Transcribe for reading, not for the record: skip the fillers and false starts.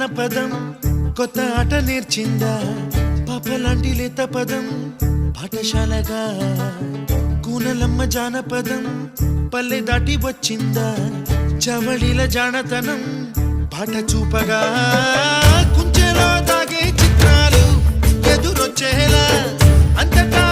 జానపదం కొత్త ఆట నేర్చిందా పాపలాంటి లేత పదం పాఠశాలగా కూనలమ్మ జానపదం పల్లె దాటి వచ్చిందా చవళిల జానతనం పాట చూపగా కుంచెలో దాగే చిత్రాలు ఎదురొచ్చేలా అంతటా